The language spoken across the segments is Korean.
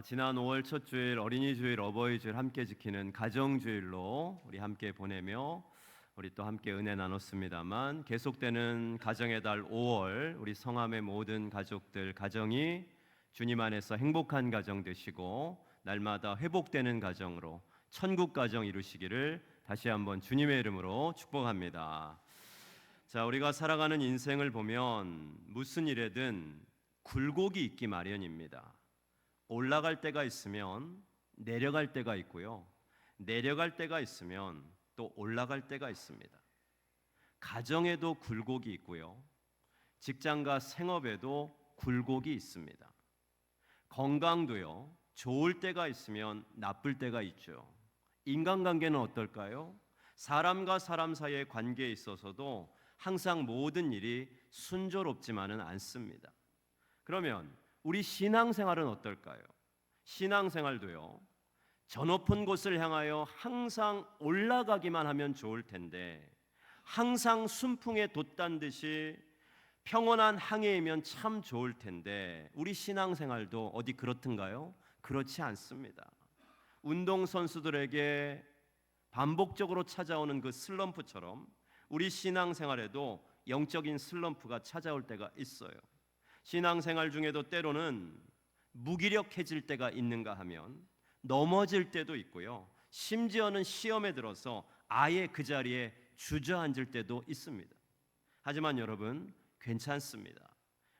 지난 5월 첫 주일 어린이 주일, 어버이 주일 함께 지키는 가정 주일로 우리 함께 보내며 우리 또 함께 은혜 나눴습니다만, 계속되는 가정의 달 5월 우리 성함의 모든 가족들 가정이 주님 안에서 행복한 가정 되시고 날마다 회복되는 가정으로 천국 가정 이루시기를 다시 한번 주님의 이름으로 축복합니다. 자, 우리가 살아가는 인생을 보면 무슨 일에든 굴곡이 있기 마련입니다. 올라갈 때가 있으면 내려갈 때가 있고요, 내려갈 때가 있으면 또 올라갈 때가 있습니다. 가정에도 굴곡이 있고요, 직장과 생업에도 굴곡이 있습니다. 건강도요, 좋을 때가 있으면 나쁠 때가 있죠. 인간관계는 어떨까요? 사람과 사람 사이의 관계에 있어서도 항상 모든 일이 순조롭지만은 않습니다. 그러면 우리 신앙생활은 어떨까요? 신앙생활도요, 저 높은 곳을 향하여 항상 올라가기만 하면 좋을 텐데, 항상 순풍에 돛단 듯이 평온한 항해이면 참 좋을 텐데, 우리 신앙생활도 어디 그렇든가요? 그렇지 않습니다. 운동선수들에게 반복적으로 찾아오는 그 슬럼프처럼 우리 신앙생활에도 영적인 슬럼프가 찾아올 때가 있어요. 신앙생활 중에도 때로는 무기력해질 때가 있는가 하면 넘어질 때도 있고요, 심지어는 시험에 들어서 아예 그 자리에 주저앉을 때도 있습니다. 하지만 여러분, 괜찮습니다.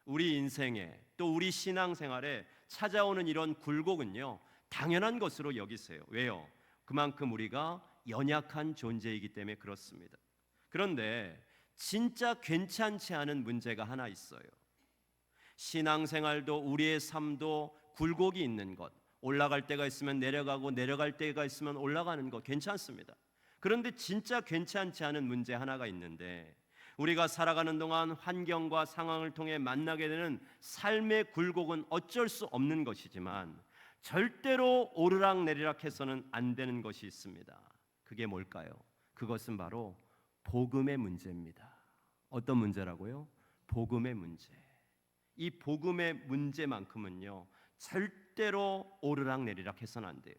우리 인생에 또 우리 신앙생활에 찾아오는 이런 굴곡은요, 당연한 것으로 여기세요. 왜요? 그만큼 우리가 연약한 존재이기 때문에 그렇습니다. 그런데 진짜 괜찮지 않은 문제가 하나 있어요. 신앙생활도 우리의 삶도 굴곡이 있는 것, 올라갈 때가 있으면 내려가고 내려갈 때가 있으면 올라가는 것, 괜찮습니다. 그런데 진짜 괜찮지 않은 문제 하나가 있는데, 우리가 살아가는 동안 환경과 상황을 통해 만나게 되는 삶의 굴곡은 어쩔 수 없는 것이지만 절대로 오르락내리락 해서는 안 되는 것이 있습니다. 그게 뭘까요? 그것은 바로 복음의 문제입니다. 어떤 문제라고요? 복음의 문제. 이 복음의 문제만큼은요, 절대로 오르락내리락 해서는 안 돼요.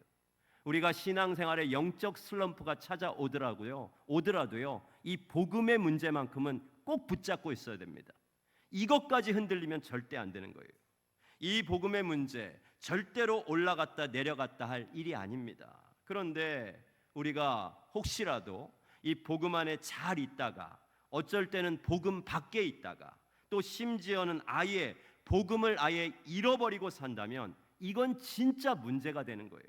우리가 신앙생활에 영적 슬럼프가 오더라도요, 이 복음의 문제만큼은 꼭 붙잡고 있어야 됩니다. 이것까지 흔들리면 절대 안 되는 거예요. 이 복음의 문제, 절대로 올라갔다 내려갔다 할 일이 아닙니다. 그런데 우리가 혹시라도 이 복음 안에 잘 있다가, 어쩔 때는 복음 밖에 있다가, 또 심지어는 아예 복음을 아예 잃어버리고 산다면 이건 진짜 문제가 되는 거예요.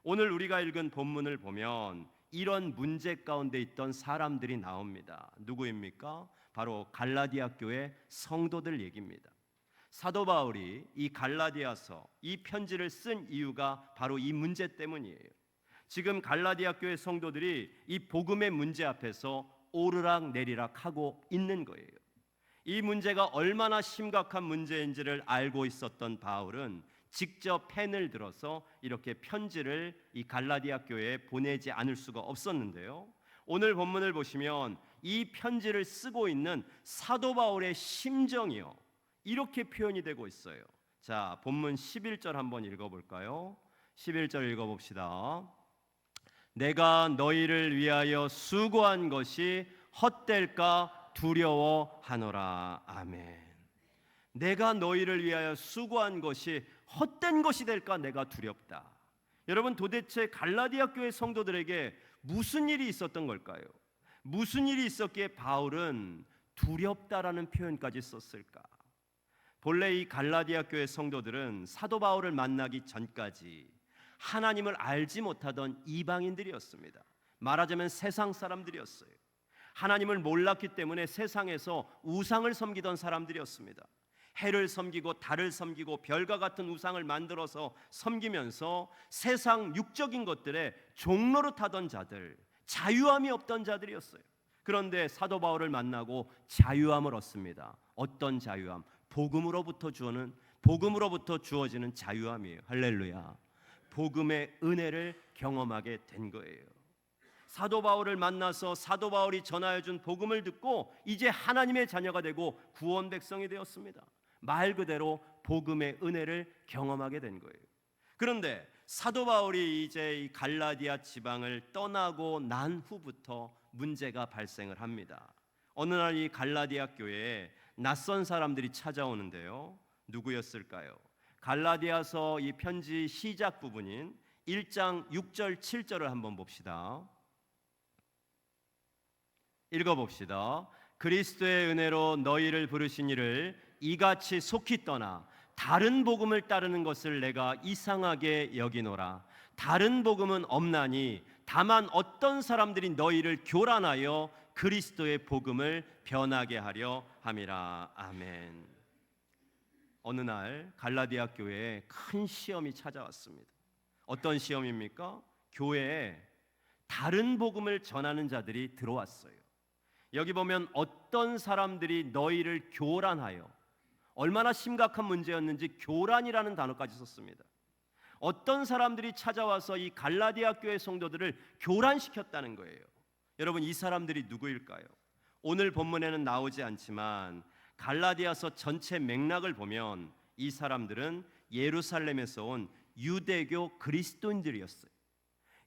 오늘 우리가 읽은 본문을 보면 이런 문제 가운데 있던 사람들이 나옵니다. 누구입니까? 바로 갈라디아 교회 성도들 얘기입니다. 사도 바울이 이 갈라디아서, 이 편지를 쓴 이유가 바로 이 문제 때문이에요. 지금 갈라디아 교회 성도들이 이 복음의 문제 앞에서 오르락 내리락 하고 있는 거예요. 이 문제가 얼마나 심각한 문제인지를 알고 있었던 바울은 직접 펜을 들어서 이렇게 편지를 이 갈라디아 교회에 보내지 않을 수가 없었는데요, 오늘 본문을 보시면 이 편지를 쓰고 있는 사도 바울의 심정이요, 이렇게 표현이 되고 있어요. 자, 본문 11절 한번 읽어볼까요? 11절 읽어봅시다. 내가 너희를 위하여 수고한 것이 헛될까 두려워하노라. 아멘. 내가 너희를 위하여 수고한 것이 헛된 것이 될까 내가 두렵다. 여러분, 도대체 갈라디아 교회 성도들에게 무슨 일이 있었던 걸까요? 무슨 일이 있었기에 바울은 두렵다라는 표현까지 썼을까? 본래 이 갈라디아 교회 성도들은 사도 바울을 만나기 전까지 하나님을 알지 못하던 이방인들이었습니다. 말하자면 세상 사람들이었어요. 하나님을 몰랐기 때문에 세상에서 우상을 섬기던 사람들이었습니다. 해를 섬기고 달을 섬기고 별과 같은 우상을 만들어서 섬기면서 세상 육적인 것들에 종로로 타던 자들, 자유함이 없던 자들이었어요. 그런데 사도 바울을 만나고 자유함을 얻습니다. 어떤 자유함? 복음으로부터 주어지는 자유함이에요. 할렐루야. 복음의 은혜를 경험하게 된 거예요. 사도 바울을 만나서 사도 바울이 전하여준 복음을 듣고 이제 하나님의 자녀가 되고 구원 백성이 되었습니다. 말 그대로 복음의 은혜를 경험하게 된 거예요. 그런데 사도 바울이 이제 이 갈라디아 지방을 떠나고 난 후부터 문제가 발생을 합니다. 어느 날 이 갈라디아 교회에 낯선 사람들이 찾아오는데요. 누구였을까요? 갈라디아서 이 편지 시작 부분인 1장 6절 7절을 한번 봅시다. 읽어봅시다. 그리스도의 은혜로 너희를 부르신 이를 이같이 속히 떠나 다른 복음을 따르는 것을 내가 이상하게 여기노라. 다른 복음은 없나니 다만 어떤 사람들이 너희를 교란하여 그리스도의 복음을 변하게 하려 함이라. 아멘. 어느 날 갈라디아 교회에 큰 시험이 찾아왔습니다. 어떤 시험입니까? 교회에 다른 복음을 전하는 자들이 들어왔어요. 여기 보면 어떤 사람들이 너희를 교란하여, 얼마나 심각한 문제였는지 교란이라는 단어까지 썼습니다. 어떤 사람들이 찾아와서 이 갈라디아 교회 성도들을 교란시켰다는 거예요. 여러분, 이 사람들이 누구일까요? 오늘 본문에는 나오지 않지만 갈라디아서 전체 맥락을 보면 이 사람들은 예루살렘에서 온 유대교 그리스도인들이었어요.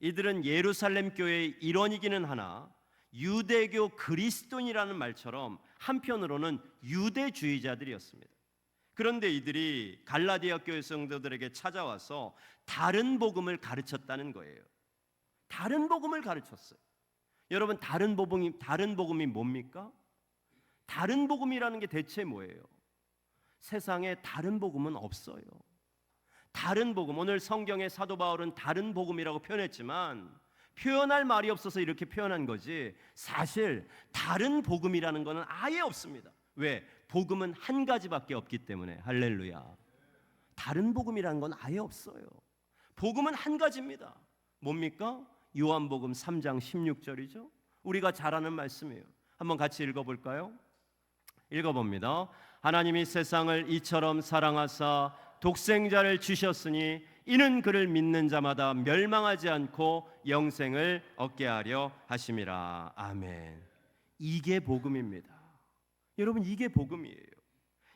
이들은 예루살렘 교회의 일원이기는 하나 유대교 그리스도인이라는 말처럼 한편으로는 유대주의자들이었습니다. 그런데 이들이 갈라디아 교회 성도들에게 찾아와서 다른 복음을 가르쳤다는 거예요. 다른 복음을 가르쳤어요. 여러분, 다른 복음이 뭡니까? 다른 복음이라는 게 대체 뭐예요? 세상에 다른 복음은 없어요. 다른 복음, 오늘 성경의 사도 바울은 다른 복음이라고 표현했지만 표현할 말이 없어서 이렇게 표현한 거지, 사실 다른 복음이라는 것은 아예 없습니다. 왜? 복음은 한 가지밖에 없기 때문에. 할렐루야. 다른 복음이라는 건 아예 없어요. 복음은 한 가지입니다. 뭡니까? 요한복음 3장 16절이죠. 우리가 잘 아는 말씀이에요. 한번 같이 읽어볼까요? 읽어봅니다. 하나님이 세상을 이처럼 사랑하사 독생자를 주셨으니 이는 그를 믿는 자마다 멸망하지 않고 영생을 얻게 하려 하심이라. 아멘. 이게 복음입니다. 여러분, 이게 복음이에요.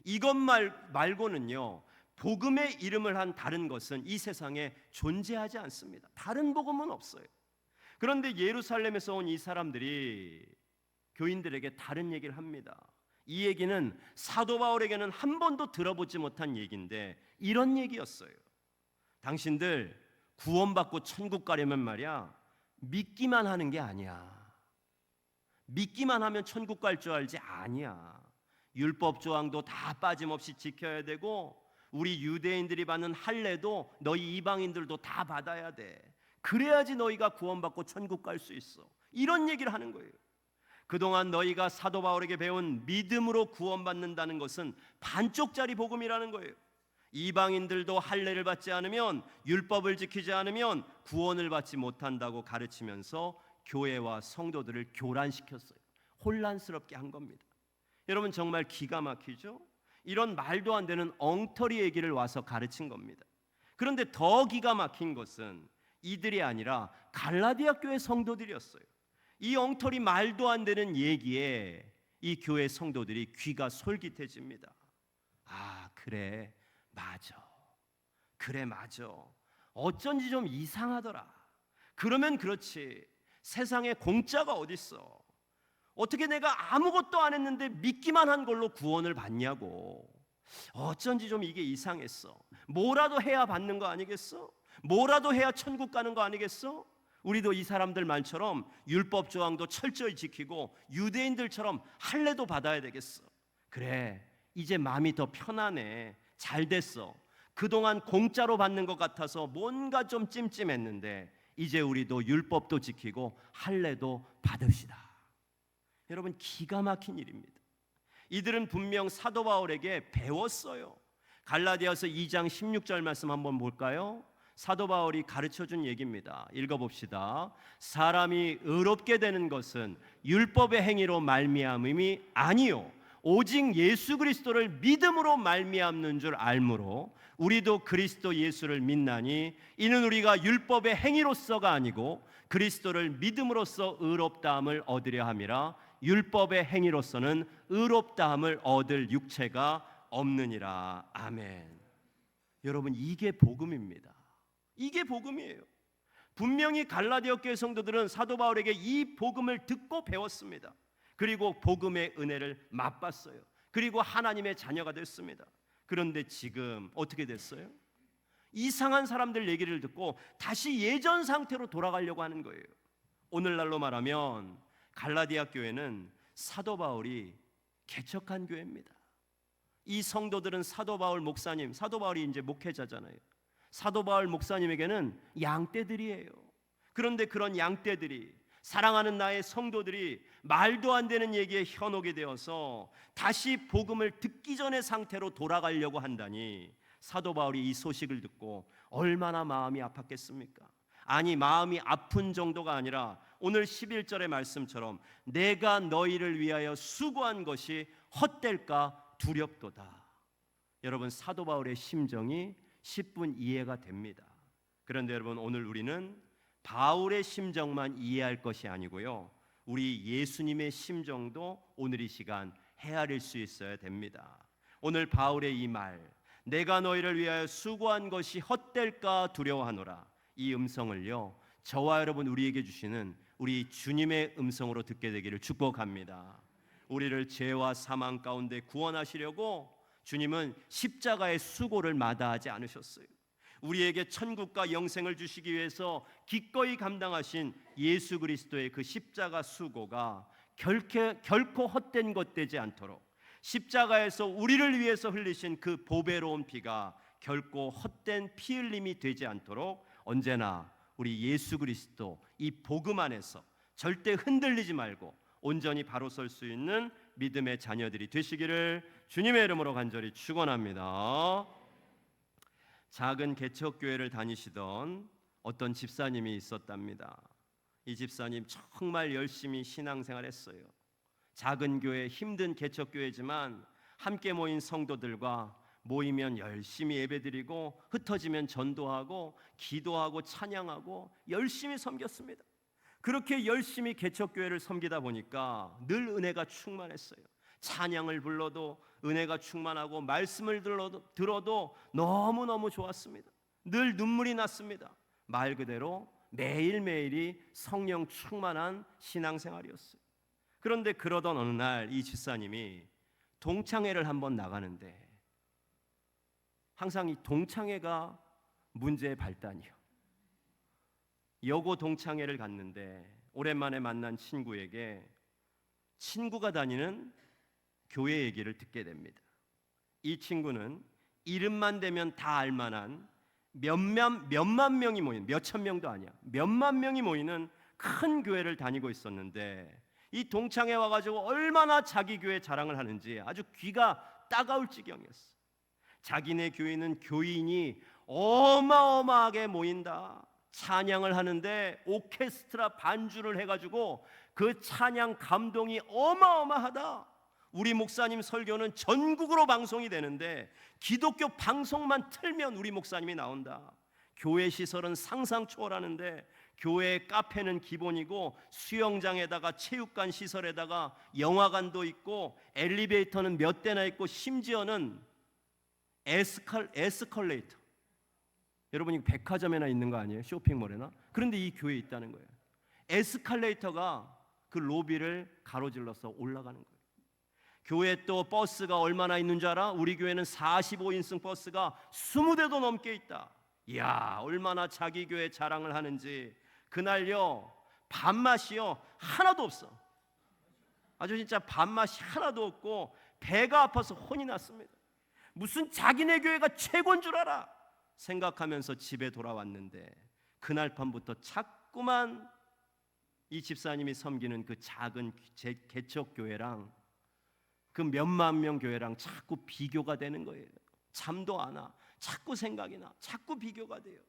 이것 말고는요, 복음의 이름을 한 다른 것은 이 세상에 존재하지 않습니다. 다른 복음은 없어요. 그런데 예루살렘에서 온 이 사람들이 교인들에게 다른 얘기를 합니다. 이 얘기는 사도 바울에게는 한 번도 들어보지 못한 얘기인데 이런 얘기였어요. 당신들 구원받고 천국 가려면 말이야, 믿기만 하는 게 아니야. 믿기만 하면 천국 갈 줄 알지? 아니야. 율법 조항도 다 빠짐없이 지켜야 되고 우리 유대인들이 받는 할례도 너희 이방인들도 다 받아야 돼. 그래야지 너희가 구원받고 천국 갈 수 있어. 이런 얘기를 하는 거예요. 그동안 너희가 사도 바울에게 배운 믿음으로 구원받는다는 것은 반쪽짜리 복음이라는 거예요. 이방인들도 할례를 받지 않으면, 율법을 지키지 않으면 구원을 받지 못한다고 가르치면서 교회와 성도들을 교란시켰어요. 혼란스럽게 한 겁니다. 여러분, 정말 기가 막히죠? 이런 말도 안 되는 엉터리 얘기를 와서 가르친 겁니다. 그런데 더 기가 막힌 것은 이들이 아니라 갈라디아 교회 성도들이었어요. 이 엉터리 말도 안 되는 얘기에 이 교회 성도들이 귀가 솔깃해집니다. 아, 그래, 맞아. 그래, 맞아. 어쩐지 좀 이상하더라. 그러면 그렇지, 세상에 공짜가 어딨어. 어떻게 내가 아무것도 안 했는데 믿기만 한 걸로 구원을 받냐고. 어쩐지 좀 이게 이상했어. 뭐라도 해야 받는 거 아니겠어? 뭐라도 해야 천국 가는 거 아니겠어? 우리도 이 사람들 말처럼 율법 조항도 철저히 지키고 유대인들처럼 할례도 받아야 되겠어. 그래, 이제 마음이 더 편하네. 잘 됐어. 그동안 공짜로 받는 것 같아서 뭔가 좀 찜찜했는데 이제 우리도 율법도 지키고 할례도 받읍시다. 여러분, 기가 막힌 일입니다. 이들은 분명 사도 바울에게 배웠어요. 갈라디아서 2장 16절 말씀 한번 볼까요? 사도 바울이 가르쳐준 얘기입니다. 읽어봅시다. 사람이 의롭게 되는 것은 율법의 행위로 말미암음이 아니요 오직 예수 그리스도를 믿음으로 말미암는 줄 알므로 우리도 그리스도 예수를 믿나니 이는 우리가 율법의 행위로서가 아니고 그리스도를 믿음으로써 의롭다함을 얻으려 함이라. 율법의 행위로서는 의롭다함을 얻을 육체가 없느니라. 아멘. 여러분, 이게 복음입니다. 이게 복음이에요. 분명히 갈라디아 교회 성도들은 사도 바울에게 이 복음을 듣고 배웠습니다. 그리고 복음의 은혜를 맛봤어요. 그리고 하나님의 자녀가 됐습니다. 그런데 지금 어떻게 됐어요? 이상한 사람들 얘기를 듣고 다시 예전 상태로 돌아가려고 하는 거예요. 오늘날로 말하면 갈라디아 교회는 사도 바울이 개척한 교회입니다. 이 성도들은 사도 바울 목사님, 사도 바울이 이제 목회자잖아요. 사도 바울 목사님에게는 양떼들이에요. 그런데 그런 양떼들이, 사랑하는 나의 성도들이 말도 안 되는 얘기에 현혹이 되어서 다시 복음을 듣기 전의 상태로 돌아가려고 한다니, 사도 바울이 이 소식을 듣고 얼마나 마음이 아팠겠습니까? 아니, 마음이 아픈 정도가 아니라 오늘 11절의 말씀처럼 내가 너희를 위하여 수고한 것이 헛될까 두렵도다. 여러분, 사도 바울의 심정이 10분 이해가 됩니다. 그런데 여러분, 오늘 우리는 바울의 심정만 이해할 것이 아니고요, 우리 예수님의 심정도 오늘 이 시간 헤아릴 수 있어야 됩니다. 오늘 바울의 이 말, 내가 너희를 위하여 수고한 것이 헛될까 두려워하노라, 이 음성을요, 저와 여러분 우리에게 주시는 우리 주님의 음성으로 듣게 되기를 축복합니다. 우리를 죄와 사망 가운데 구원하시려고 주님은 십자가의 수고를 마다하지 않으셨어요. 우리에게 천국과 영생을 주시기 위해서 기꺼이 감당하신 예수 그리스도의 그 십자가 수고가 결코 헛된 것 되지 않도록, 십자가에서 우리를 위해서 흘리신 그 보배로운 피가 결코 헛된 피 흘림이 되지 않도록 언제나 우리 예수 그리스도 이 복음 안에서 절대 흔들리지 말고 온전히 바로 설 수 있는 믿음의 자녀들이 되시기를 주님의 이름으로 간절히 축원합니다. 작은 개척교회를 다니시던 어떤 집사님이 있었답니다. 이 집사님 정말 열심히 신앙생활했어요. 작은 교회, 힘든 개척교회지만 함께 모인 성도들과 모이면 열심히 예배드리고 흩어지면 전도하고 기도하고 찬양하고 열심히 섬겼습니다. 그렇게 열심히 개척교회를 섬기다 보니까 늘 은혜가 충만했어요. 찬양을 불러도 은혜가 충만하고 말씀을 들어도 너무너무 좋았습니다. 늘 눈물이 났습니다. 말 그대로 매일매일이 성령 충만한 신앙생활이었어요. 그런데 그러던 어느 날 이 집사님이 동창회를 한번 나가는데, 항상 이 동창회가 문제의 발단이요. 여고 동창회를 갔는데 오랜만에 만난 친구에게 친구가 다니는 교회 얘기를 듣게 됩니다. 이 친구는 이름만 대면 다 알만한 몇만 명이 모인, 몇천 명도 아니야, 몇만 명이 모이는 큰 교회를 다니고 있었는데, 이 동창회 와가지고 얼마나 자기 교회 자랑을 하는지 아주 귀가 따가울 지경이었어. 자기네 교회는 교인이 어마어마하게 모인다. 찬양을 하는데 오케스트라 반주를 해가지고 그 찬양 감동이 어마어마하다. 우리 목사님 설교는 전국으로 방송이 되는데 기독교 방송만 틀면 우리 목사님이 나온다. 교회 시설은 상상 초월하는데 교회 카페는 기본이고 수영장에다가 체육관 시설에다가 영화관도 있고 엘리베이터는 몇 대나 있고 심지어는 에스컬레이터, 여러분이 백화점에나 있는 거 아니에요? 쇼핑몰에나? 그런데 이 교회에 있다는 거예요. 에스컬레이터가 그 로비를 가로질러서 올라가는 거예요. 교회 또 버스가 얼마나 있는 줄 알아? 우리 교회는 45인승 버스가 20대도 넘게 있다. 이야, 얼마나 자기 교회 자랑을 하는지. 그날요, 밥맛이요 하나도 없어. 아주 진짜 밥맛이 하나도 없고 배가 아파서 혼이 났습니다. 무슨 자기네 교회가 최고인 줄 알아 생각하면서 집에 돌아왔는데, 그날 밤부터 자꾸만 이 집사님이 섬기는 그 작은 개척교회랑 그 몇만 명 교회랑 자꾸 비교가 되는 거예요. 잠도 안 와. 자꾸 생각이 나. 자꾸 비교가 돼요.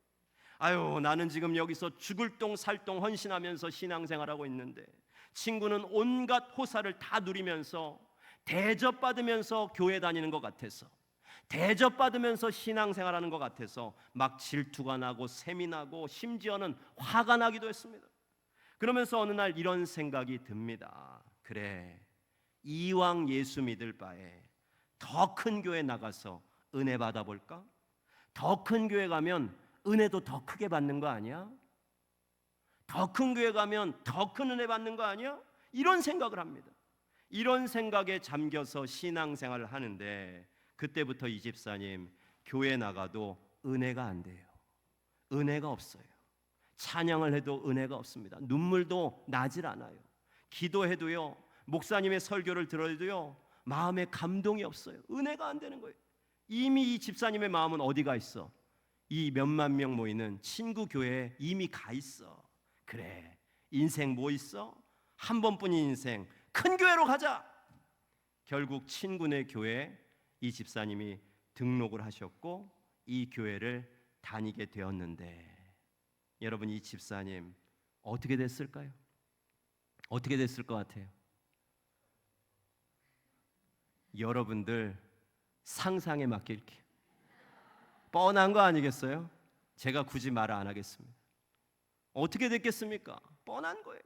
아유, 나는 지금 여기서 죽을 똥 살똥 헌신하면서 신앙생활하고 있는데 친구는 온갖 호사를 다 누리면서 대접받으면서 교회 다니는 것 같아서, 대접받으면서 신앙생활하는 것 같아서 막 질투가 나고 셈이 나고 심지어는 화가 나기도 했습니다. 그러면서 어느 날 이런 생각이 듭니다. 그래, 이왕 예수 믿을 바에 더 큰 교회 나가서 은혜 받아볼까? 더 큰 교회 가면 은혜도 더 크게 받는 거 아니야? 더 큰 교회 가면 더 큰 은혜 받는 거 아니야? 이런 생각을 합니다. 이런 생각에 잠겨서 신앙생활을 하는데 그때부터 이 집사님 교회 나가도 은혜가 안 돼요. 은혜가 없어요. 찬양을 해도 은혜가 없습니다. 눈물도 나질 않아요. 기도해도요, 목사님의 설교를 들어도요, 마음에 감동이 없어요. 은혜가 안 되는 거예요. 이미 이 집사님의 마음은 어디가 있어? 이 몇만 명 모이는 친구 교회에 이미 가 있어. 그래, 인생 뭐 있어? 한 번뿐인 인생, 큰 교회로 가자. 결국 친구네 교회에 이 집사님이 등록을 하셨고 이 교회를 다니게 되었는데, 여러분, 이 집사님 어떻게 됐을까요? 어떻게 됐을 것 같아요? 여러분들 상상에 맡길게요. 뻔한 거 아니겠어요? 제가 굳이 말을 안 하겠습니다. 어떻게 됐겠습니까? 뻔한 거예요.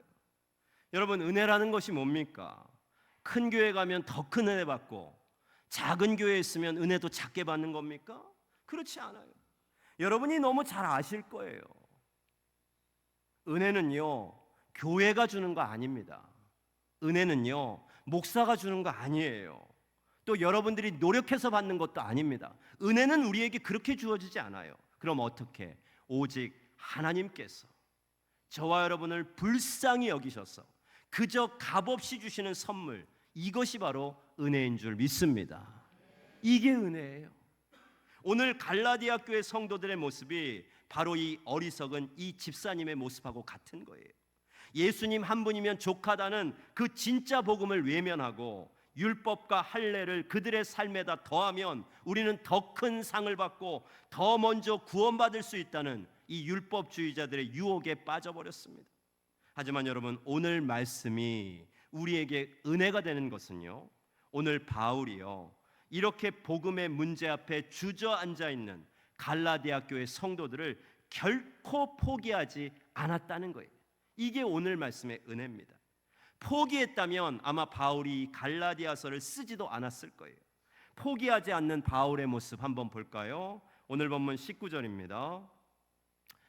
여러분, 은혜라는 것이 뭡니까? 큰 교회 가면 더 큰 은혜 받고 작은 교회에 있으면 은혜도 작게 받는 겁니까? 그렇지 않아요. 여러분이 너무 잘 아실 거예요. 은혜는요, 교회가 주는 거 아닙니다. 은혜는요, 목사가 주는 거 아니에요. 또 여러분들이 노력해서 받는 것도 아닙니다. 은혜는 우리에게 그렇게 주어지지 않아요. 그럼 어떻게? 오직 하나님께서 저와 여러분을 불쌍히 여기셔서 그저 값없이 주시는 선물, 이것이 바로 은혜인 줄 믿습니다. 이게 은혜예요. 오늘 갈라디아 교회 성도들의 모습이 바로 이 어리석은 이 집사님의 모습하고 같은 거예요. 예수님 한 분이면 족하다는 그 진짜 복음을 외면하고 율법과 할례를 그들의 삶에다 더하면 우리는 더 큰 상을 받고 더 먼저 구원받을 수 있다는 이 율법주의자들의 유혹에 빠져버렸습니다. 하지만 여러분, 오늘 말씀이 우리에게 은혜가 되는 것은요, 오늘 바울이요, 이렇게 복음의 문제 앞에 주저앉아 있는 갈라디아 교회 성도들을 결코 포기하지 않았다는 거예요. 이게 오늘 말씀의 은혜입니다. 포기했다면 아마 바울이 갈라디아서를 쓰지도 않았을 거예요. 포기하지 않는 바울의 모습 한번 볼까요? 오늘 본문 19절입니다.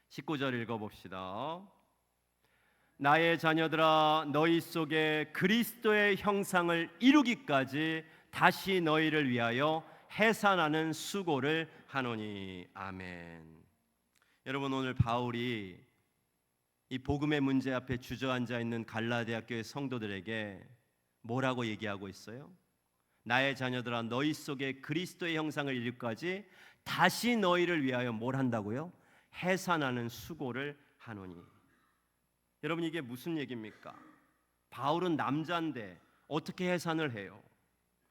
19절 읽어봅시다. 나의 자녀들아, 너희 속에 그리스도의 형상을 이루기까지 다시 너희를 위하여 해산하는 수고를 하노니. 아멘. 여러분, 오늘 바울이 이 복음의 문제 앞에 주저앉아 있는 갈라디아 교회 성도들에게 뭐라고 얘기하고 있어요? 나의 자녀들아, 너희 속에 그리스도의 형상을 이루기까지 다시 너희를 위하여 뭘 한다고요? 해산하는 수고를 하노니. 여러분, 이게 무슨 얘기입니까? 바울은 남자인데 어떻게 해산을 해요?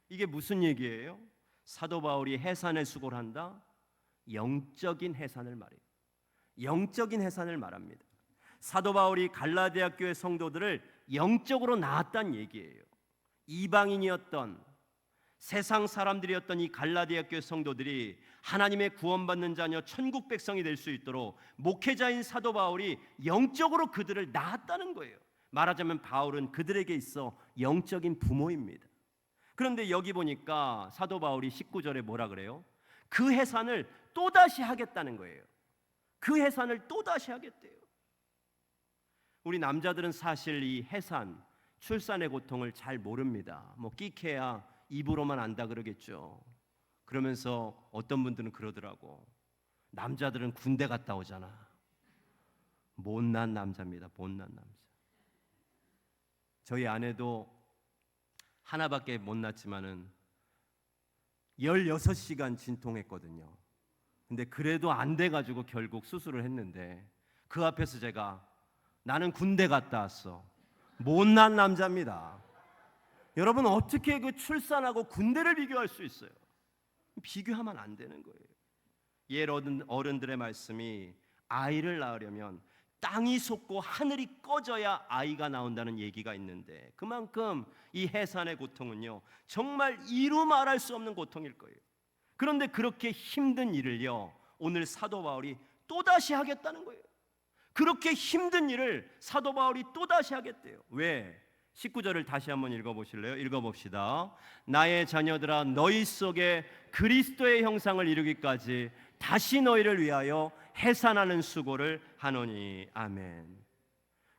이게 무슨 얘기예요? 사도 바울이 해산의 수고를 한다? 영적인 해산을 말해요. 영적인 해산을 말합니다. 사도 바울이 갈라디아 교회 성도들을 영적으로 낳았다는 얘기예요. 이방인이었던 세상 사람들이었던 이 갈라디아 교회 성도들이 하나님의 구원받는 자녀 천국 백성이 될 수 있도록 목회자인 사도 바울이 영적으로 그들을 낳았다는 거예요. 말하자면 바울은 그들에게 있어 영적인 부모입니다. 그런데 여기 보니까 사도 바울이 19절에 뭐라 그래요? 그 해산을 또다시 하겠다는 거예요. 그 해산을 또다시 하겠대요. 우리 남자들은 사실 이 해산, 출산의 고통을 잘 모릅니다. 뭐 끼케야 입으로만 안다 그러겠죠. 그러면서 어떤 분들은 그러더라고. 남자들은 군대 갔다 오잖아. 못난 남자입니다. 못난 남자. 저희 아내도 하나밖에 못 낳지만은 16시간 진통했거든요. 근데 그래도 안 돼가지고 결국 수술을 했는데 그 앞에서 제가 나는 군대 갔다 왔어. 못난 남자입니다. 여러분, 어떻게 그 출산하고 군대를 비교할 수 있어요? 비교하면 안 되는 거예요. 옛 어른들의 말씀이 아이를 낳으려면 땅이 솟고 하늘이 꺼져야 아이가 나온다는 얘기가 있는데, 그만큼 이 해산의 고통은요, 정말 이루 말할 수 없는 고통일 거예요. 그런데 그렇게 힘든 일을요, 오늘 사도 바울이 또다시 하겠다는 거예요. 그렇게 힘든 일을 사도 바울이 또다시 하겠대요. 왜? 19절을 다시 한번 읽어보실래요? 읽어봅시다. 나의 자녀들아, 너희 속에 그리스도의 형상을 이루기까지 다시 너희를 위하여 해산하는 수고를 하노니. 아멘.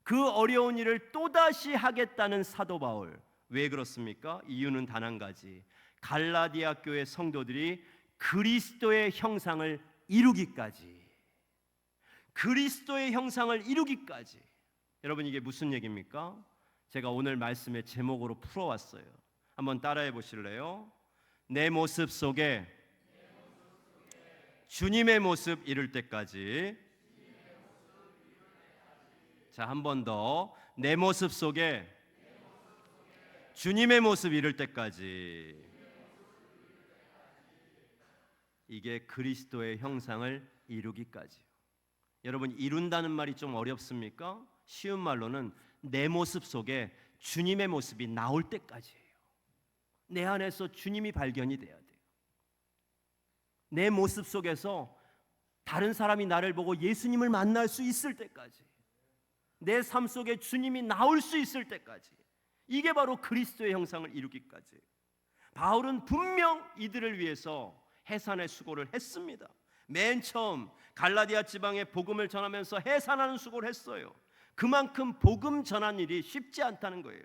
그 어려운 일을 또다시 하겠다는 사도 바울, 왜 그렇습니까? 이유는 단 한 가지. 갈라디아 교회 성도들이 그리스도의 형상을 이루기까지, 그리스도의 형상을 이루기까지. 여러분, 이게 무슨 얘기입니까? 제가 오늘 말씀의 제목으로 풀어왔어요. 한번 따라해 보실래요? 내 모습 속에 주님의 모습 이룰 때까지. 자, 한 번 더. 내 모습 속에 주님의 모습 이룰 때까지. 이게 그리스도의 형상을 이루기까지. 여러분, 이룬다는 말이 좀 어렵습니까? 쉬운 말로는 내 모습 속에 주님의 모습이 나올 때까지예요. 내 안에서 주님이 발견이 돼야 돼요. 내 모습 속에서 다른 사람이 나를 보고 예수님을 만날 수 있을 때까지, 내 삶 속에 주님이 나올 수 있을 때까지. 이게 바로 그리스도의 형상을 이루기까지. 바울은 분명 이들을 위해서 해산의 수고를 했습니다. 맨 처음 갈라디아 지방에 복음을 전하면서 해산하는 수고를 했어요. 그만큼 복음 전한 일이 쉽지 않다는 거예요.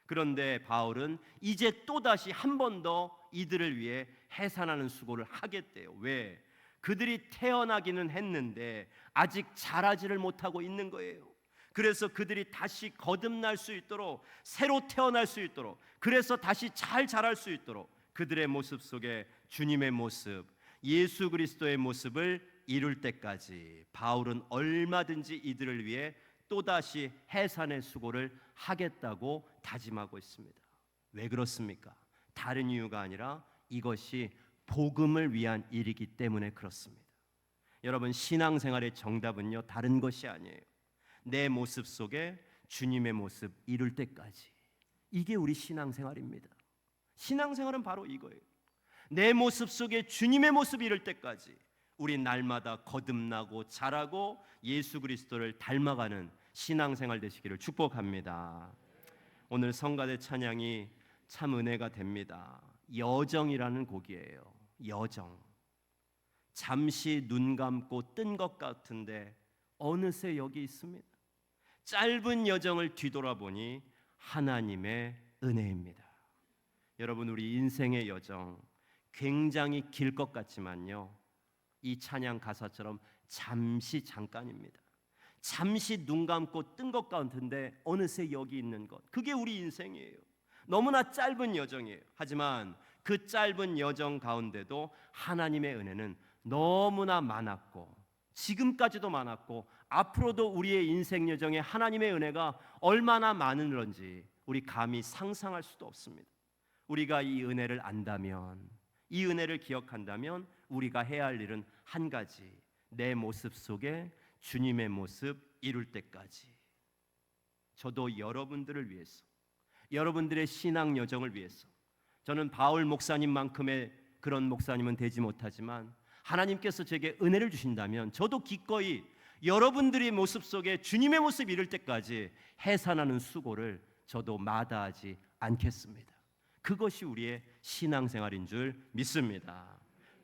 그런데 바울은 이제 또다시 한 번 더 이들을 위해 해산하는 수고를 하겠대요. 왜? 그들이 태어나기는 했는데 아직 자라지를 못하고 있는 거예요. 그래서 그들이 다시 거듭날 수 있도록, 새로 태어날 수 있도록, 그래서 다시 잘 자랄 수 있도록 그들의 모습 속에 주님의 모습, 예수 그리스도의 모습을 이룰 때까지 바울은 얼마든지 이들을 위해 또다시 해산의 수고를 하겠다고 다짐하고 있습니다. 왜 그렇습니까? 다른 이유가 아니라 이것이 복음을 위한 일이기 때문에 그렇습니다. 여러분, 신앙생활의 정답은요, 다른 것이 아니에요. 내 모습 속에 주님의 모습 이룰 때까지. 이게 우리 신앙생활입니다. 신앙생활은 바로 이거예요. 내 모습 속에 주님의 모습 이룰 때까지 우리 날마다 거듭나고 자라고 예수 그리스도를 닮아가는 신앙생활 되시기를 축복합니다. 오늘 성가대 찬양이 참 은혜가 됩니다. 여정이라는 곡이에요. 여정. 잠시 눈 감고 뜬 것 같은데 어느새 여기 있습니다. 짧은 여정을 뒤돌아보니 하나님의 은혜입니다. 여러분, 우리 인생의 여정 굉장히 길 것 같지만요, 이 찬양 가사처럼 잠시 잠깐입니다. 잠시 눈 감고 뜬 것 같은데 어느새 여기 있는 것, 그게 우리 인생이에요. 너무나 짧은 여정이에요. 하지만 그 짧은 여정 가운데도 하나님의 은혜는 너무나 많았고, 지금까지도 많았고, 앞으로도 우리의 인생 여정에 하나님의 은혜가 얼마나 많은지 우리 감히 상상할 수도 없습니다. 우리가 이 은혜를 안다면, 이 은혜를 기억한다면 우리가 해야 할 일은 한 가지, 내 모습 속에 주님의 모습 이룰 때까지. 저도 여러분들을 위해서, 여러분들의 신앙 여정을 위해서, 저는 바울 목사님만큼의 그런 목사님은 되지 못하지만 하나님께서 제게 은혜를 주신다면 저도 기꺼이 여러분들의 모습 속에 주님의 모습 이룰 때까지 해산하는 수고를 저도 마다하지 않겠습니다. 그것이 우리의 신앙생활인 줄 믿습니다.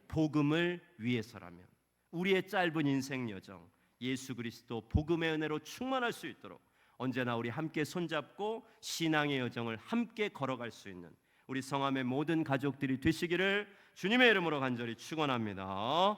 복음을 위해서라면 우리의 짧은 인생 여정, 예수 그리스도 복음의 은혜로 충만할 수 있도록 언제나 우리 함께 손잡고 신앙의 여정을 함께 걸어갈 수 있는 우리 성함의 모든 가족들이 되시기를 주님의 이름으로 간절히 축원합니다.